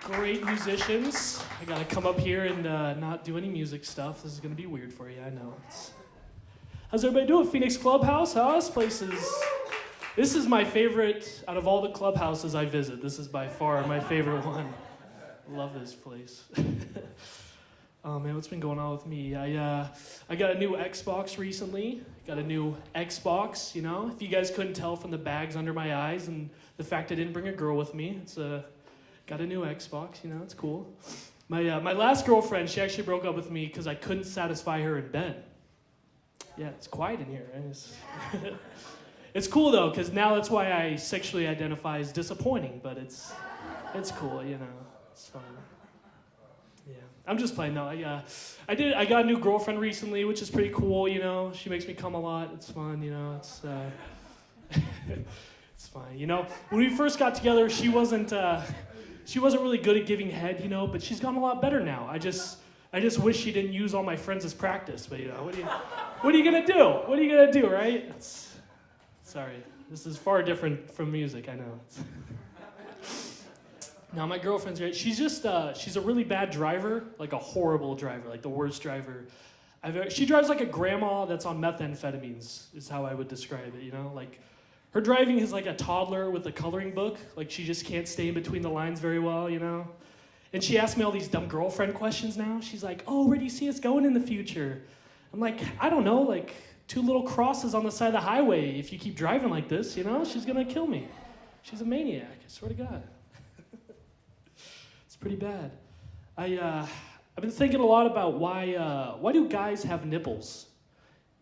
great musicians. I gotta come up here and not do any music stuff. This is gonna be weird for you, I know. How's everybody doing? Phoenix Clubhouse, huh? This is my favorite out of all the clubhouses I visit. This is by far my favorite one. I love this place. Oh man, what's been going on with me? I got a new Xbox recently. Got a new Xbox, you know? If you guys couldn't tell from the bags under my eyes and the fact I didn't bring a girl with me, got a new Xbox, you know, it's cool. My last girlfriend, she actually broke up with me because I couldn't satisfy her in bed. Yeah, it's quiet in here, right? It's cool though, because now that's why I sexually identify as disappointing, but it's cool, you know, it's fun. Yeah, I'm just playing though. I got a new girlfriend recently, which is pretty cool, you know. She makes me come a lot. It's fun, you know. It's it's fine, you know. When we first got together, she wasn't really good at giving head, you know. But she's gotten a lot better now. I just wish she didn't use all my friends as practice. But you know, what are you gonna do? What are you gonna do, right? Sorry, this is far different from music. I know. Now, my girlfriend's great. She's a really bad driver, like a horrible driver, like the worst driver I've ever. She drives like a grandma that's on methamphetamines, is how I would describe it, you know? Like, her driving is like a toddler with a coloring book. Like, she just can't stay in between the lines very well, you know? And she asks me all these dumb girlfriend questions now. She's like, oh, where do you see us going in the future? I'm like, I don't know, like 2 little crosses on the side of the highway. If you keep driving like this, you know, she's gonna kill me. She's a maniac, I swear to God. It's pretty bad. I've been thinking a lot about why do guys have nipples?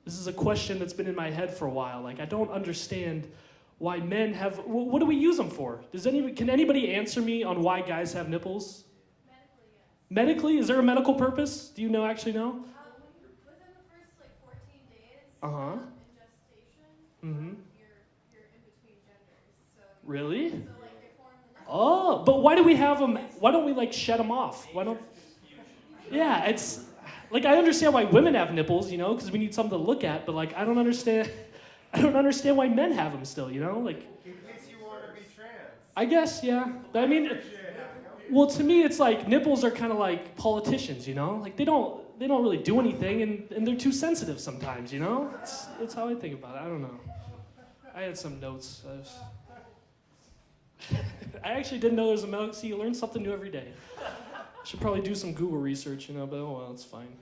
This is a question that's been in my head for a while. Like, I don't understand why men have. What do we use them for? Can anybody answer me on why guys have nipples? Medically, yes. Medically, is there a medical purpose? Do you actually know? Within the first 14 days Uh-huh. in gestation, Mm-hmm. you're in between genders. So Really? So they form the nipple. Oh, but why do we have them? Why don't we shed them off? Why don't? Yeah, it's like I understand why women have nipples, you know, because we need something to look at. But I don't understand. I don't understand why men have them still, you know, In case you want to be trans. I guess, yeah. I mean, well, to me, it's like nipples are kind of like politicians, you know, like they don't really do anything, and they're too sensitive sometimes, you know. It's how I think about it. I don't know. I had some notes. I actually didn't know there was a medical. See, you learn something new every day. I should probably do some Google research, you know, but oh well, it's fine.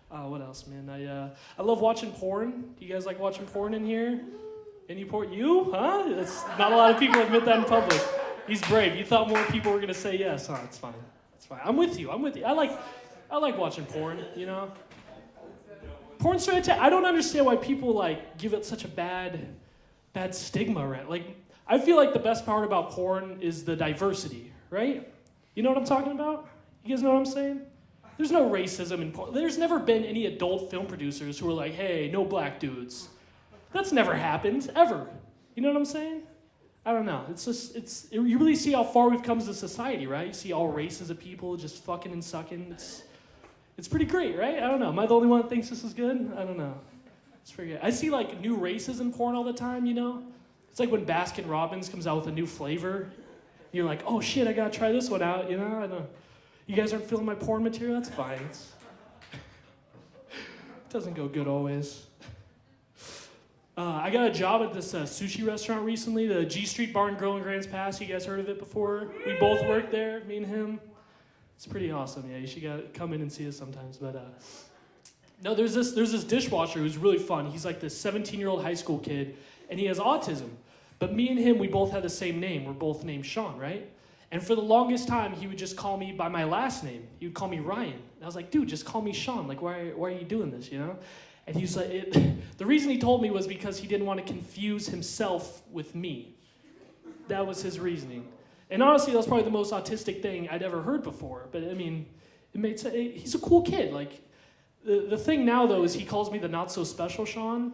What else, man? I love watching porn. Do you guys like watching porn in here? Any porn? You? Huh? Not a lot of people admit that in public. He's brave. You thought more people were gonna say yes, huh? It's fine. It's fine. I'm with you. I like watching porn, you know. Porn's fantastic. I don't understand why people give it such a bad stigma, right? Like, I feel like the best part about porn is the diversity, right? You know what I'm talking about? You guys know what I'm saying? There's no racism in porn. There's never been any adult film producers who are like, hey, no black dudes. That's never happened, ever. You know what I'm saying? I don't know. You really see how far we've come as a society, right? You see all races of people just fucking and sucking. It's pretty great, right? I don't know. Am I the only one that thinks this is good? I don't know. It's pretty good. I see new races in porn all the time, you know? It's like when Baskin Robbins comes out with a new flavor. You're like, oh shit, I gotta try this one out, you know? I don't. You guys aren't feeling my porn material? That's fine. It doesn't go good always. I got a job at this sushi restaurant recently, the G Street Bar and Grill in Grants Pass. You guys heard of it before? We both worked there, me and him. It's pretty awesome. Yeah, you should come in and see us sometimes. But no, there's this dishwasher who's really fun. He's like this 17-year-old high school kid, and he has autism. But me and him, we both had the same name. We're both named Sean, right? And for the longest time, he would just call me by my last name. He would call me Ryan. And I was like, dude, just call me Sean. Like, why are you doing this, you know? And he was like, the reason he told me was because he didn't want to confuse himself with me. That was his reasoning. And honestly, that was probably the most autistic thing I'd ever heard before. But I mean, it made sense. He's a cool kid. Like, the thing now, though, is he calls me the not-so-special Sean.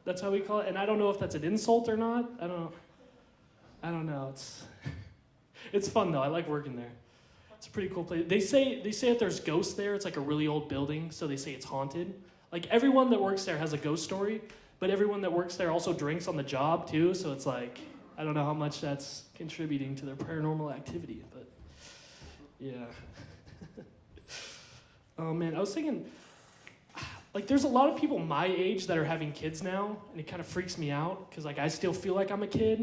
That's how we call it. And I don't know if that's an insult or not. I don't know. It's fun, though. I like working there. It's a pretty cool place. They say if there's ghosts there, it's like a really old building, so they say it's haunted. Like, everyone that works there has a ghost story, but everyone that works there also drinks on the job, too, so it's like, I don't know how much that's contributing to their paranormal activity, but yeah. Oh man, I was thinking, like there's a lot of people my age that are having kids now, and it kind of freaks me out, because like I still feel like I'm a kid.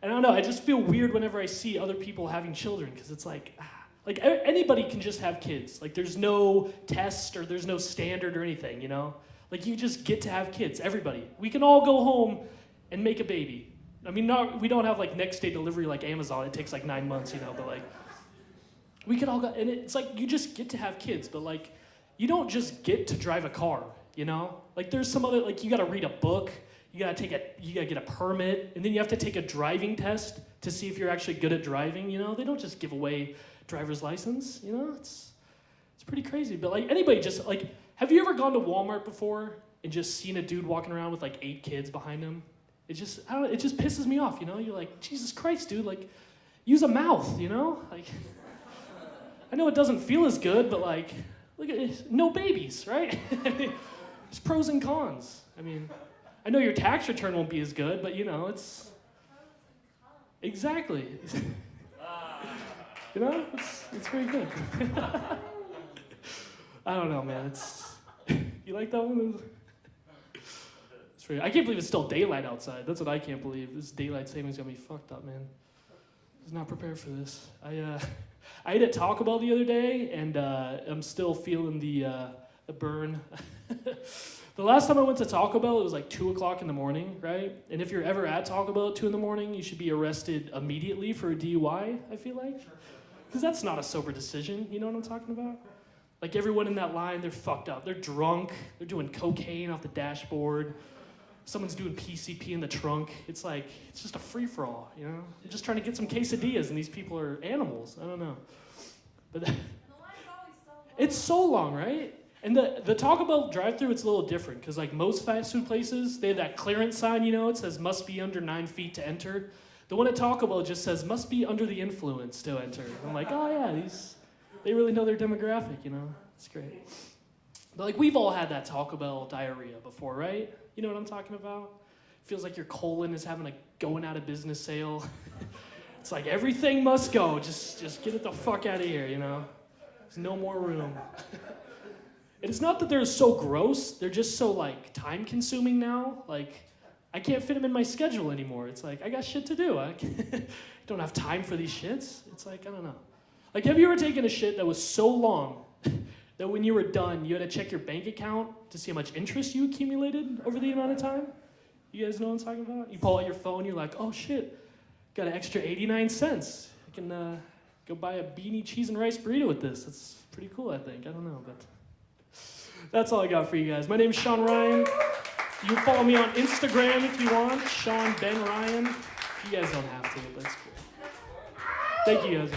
And I don't know, I just feel weird whenever I see other people having children, because it's like anybody can just have kids. Like there's no test or there's no standard or anything, you know? Like you just get to have kids, everybody. We can all go home and make a baby. I mean, we don't have like next day delivery like Amazon. It takes like 9 months, you know, but like we could all go, and it's like you just get to have kids, but like you don't just get to drive a car, you know? Like there's some other, like you gotta read a book, you gotta get a permit, and then you have to take a driving test to see if you're actually good at driving, you know? They don't just give away driver's license, you know? It's pretty crazy. But like anybody just like, have you ever gone to Walmart before and just seen a dude walking around with like 8 kids behind him? It just, I don't know, it just pisses me off, you know? You're like, Jesus Christ, dude, like use a mouth, you know? Like, I know it doesn't feel as good, but like, look at it, no babies, right? There's pros and cons. I mean, I know your tax return won't be as good, but you know, it's... Exactly. You know, it's very good. I don't know, man, it's... You like that one? It's very... I can't believe it's still daylight outside. That's what I can't believe. This daylight savings gonna be fucked up, man. I was not prepared for this. I ate at Taco Bell the other day, and I'm still feeling the burn. The last time I went to Taco Bell, it was like 2 o'clock in the morning, right? And if you're ever at Taco Bell at 2 in the morning, you should be arrested immediately for a DUI, I feel like. Because that's not a sober decision, you know what I'm talking about? Like everyone in that line, they're fucked up. They're drunk, they're doing cocaine off the dashboard. Someone's doing PCP in the trunk. It's like, it's just a free-for-all, you know? I'm just trying to get some quesadillas, and these people are animals. I don't know. But And the line's always so long. it's so long, right? And the Taco Bell drive-thru, it's a little different, because like most fast food places, they have that clearance sign, you know, it says must be under 9 feet to enter. The one at Taco Bell just says must be under the influence to enter. I'm like, oh yeah, they really know their demographic, you know? It's great. But like we've all had that Taco Bell diarrhea before, right? You know what I'm talking about? Feels like your colon is having a going out of business sale. It's like everything must go. Just get it the fuck out of here, you know? There's no more room. And it's not that they're so gross. They're just so like time consuming now. Like I can't fit them in my schedule anymore. It's like I got shit to do. I don't have time for these shits. It's like I don't know. Like have you ever taken a shit that was so long that when you were done, you had to check your bank account to see how much interest you accumulated over the amount of time? You guys know what I'm talking about? You pull out your phone, you're like, oh shit, got an extra 89 cents. I can go buy a beanie cheese and rice burrito with this. That's pretty cool, I think. I don't know, but that's all I got for you guys. My name is Sean Ryan. You can follow me on Instagram if you want, Sean Ben Ryan. You guys don't have to, but it's cool. Thank you guys.